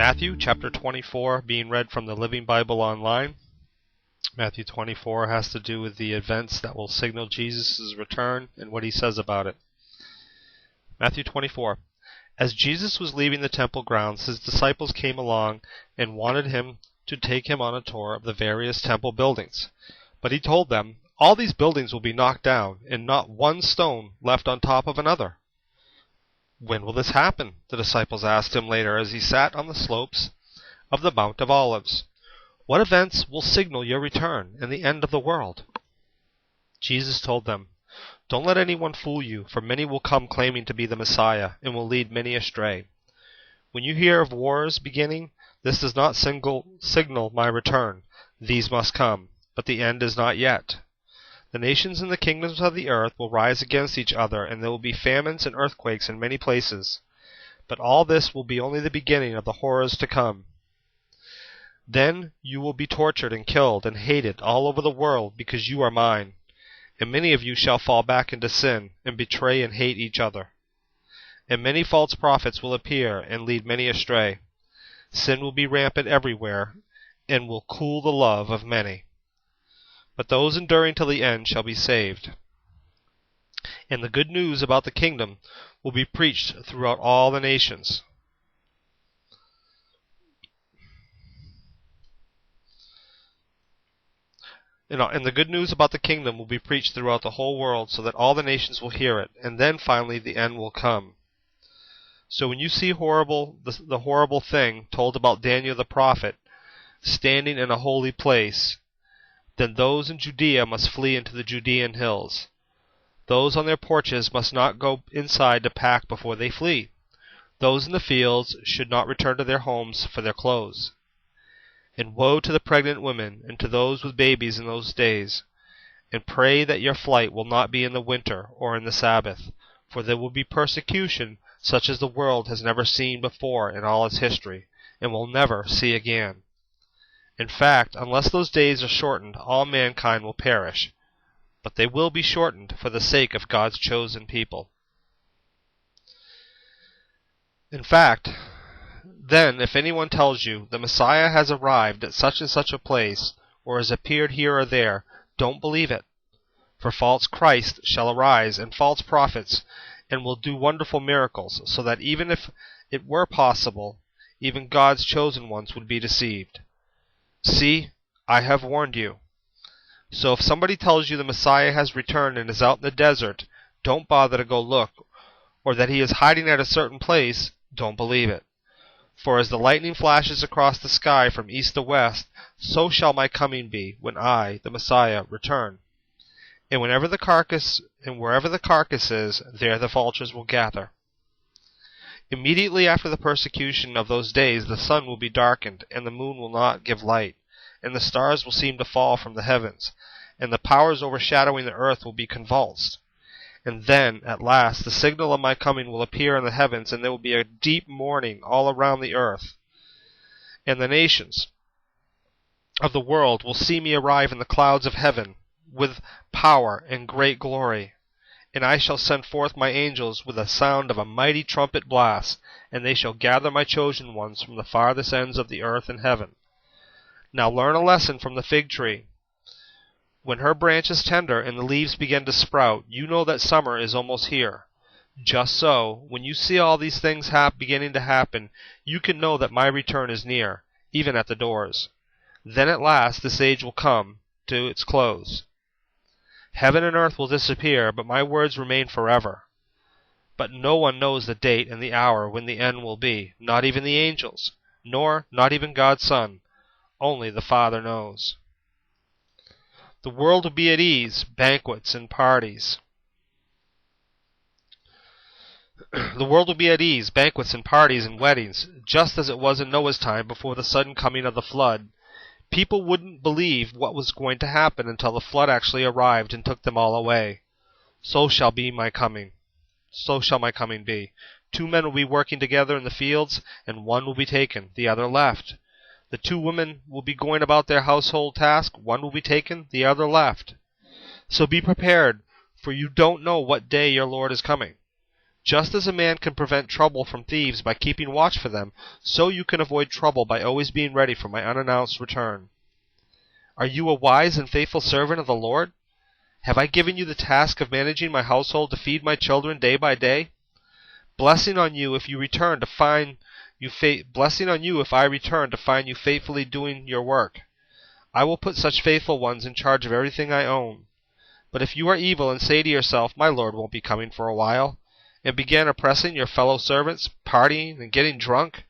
Matthew chapter 24, being read from the Living Bible Online. Matthew 24 has to do with the events that will signal Jesus' return and what he says about it. Matthew 24. As Jesus was leaving the temple grounds, his disciples came along and wanted him to take him on a tour of the various temple buildings. But he told them, "All these buildings will be knocked down, and not one stone left on top of another." "When will this happen?" the disciples asked him later as he sat on the slopes of the Mount of Olives. "What events will signal your return and the end of the world?" Jesus told them, "Don't let anyone fool you, for many will come claiming to be the Messiah and will lead many astray. When you hear of wars beginning, this does not signal my return. These must come, but the end is not yet. The nations and the kingdoms of the earth will rise against each other, and there will be famines and earthquakes in many places. But all this will be only the beginning of the horrors to come. Then you will be tortured and killed and hated all over the world because you are mine. And many of you shall fall back into sin and betray and hate each other. And many false prophets will appear and lead many astray. Sin will be rampant everywhere and will cool the love of many. But those enduring till the end shall be saved. And the good news about the kingdom will be preached throughout all the nations. And the good news about the kingdom will be preached throughout the whole world so that all the nations will hear it, and then finally the end will come. So when you see the horrible thing told about Daniel the prophet standing in a holy place, then those in Judea must flee into the Judean hills. Those on their porches must not go inside to pack before they flee. Those in the fields should not return to their homes for their clothes. And woe to the pregnant women and to those with babies in those days. And pray that your flight will not be in the winter or in the Sabbath, for there will be persecution such as the world has never seen before in all its history, and will never see again. In fact, unless those days are shortened, all mankind will perish. But they will be shortened for the sake of God's chosen people. In fact, then, if anyone tells you the Messiah has arrived at such and such a place, or has appeared here or there, don't believe it. For false Christ shall arise, and false prophets, and will do wonderful miracles, so that even if it were possible, even God's chosen ones would be deceived. See, I have warned you. So if somebody tells you the Messiah has returned and is out in the desert, don't bother to go look, or that he is hiding at a certain place, don't believe it. For as the lightning flashes across the sky from east to west, so shall my coming be when I, the Messiah, return. And wherever the carcass is, there the vultures will gather. Immediately after the persecution of those days, the sun will be darkened, and the moon will not give light, and the stars will seem to fall from the heavens, and the powers overshadowing the earth will be convulsed. And then, at last, the signal of my coming will appear in the heavens, and there will be a deep mourning all around the earth. And the nations of the world will see me arrive in the clouds of heaven, with power and great glory. And I shall send forth my angels with the sound of a mighty trumpet blast, and they shall gather my chosen ones from the farthest ends of the earth and heaven. Now learn a lesson from the fig tree. When her branch is tender and the leaves begin to sprout, you know that summer is almost here. Just so, when you see all these things beginning to happen, you can know that my return is near, even at the doors. Then at last this age will come to its close. Heaven and earth will disappear, but my words remain forever. But no one knows the date and the hour when the end will be, not even the angels, not even God's Son. Only the Father knows. The world will be at ease, banquets and parties. The world will be at ease, banquets and parties and weddings, just as it was in Noah's time before the sudden coming of the flood. People wouldn't believe what was going to happen until the flood actually arrived and took them all away. So shall my coming be. 2 men will be working together in the fields, and one will be taken, the other left. The 2 women will be going about their household task, one will be taken, the other left. So be prepared, for you don't know what day your Lord is coming. Just as a man can prevent trouble from thieves by keeping watch for them, so you can avoid trouble by always being ready for my unannounced return. Are you a wise and faithful servant of the Lord? Have I given you the task of managing my household to feed my children day by day? Blessing on you if I return to find you faithfully doing your work. I will put such faithful ones in charge of everything I own. But if you are evil and say to yourself, "My Lord won't be coming for a while," and begin oppressing your fellow servants, partying, and getting drunk,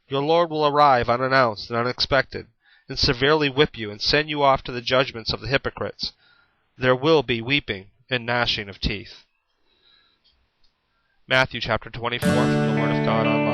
your Lord will arrive unannounced and unexpected, and severely whip you and send you off to the judgments of the hypocrites. There will be weeping and gnashing of teeth. Matthew chapter 24 from the Word of God Online.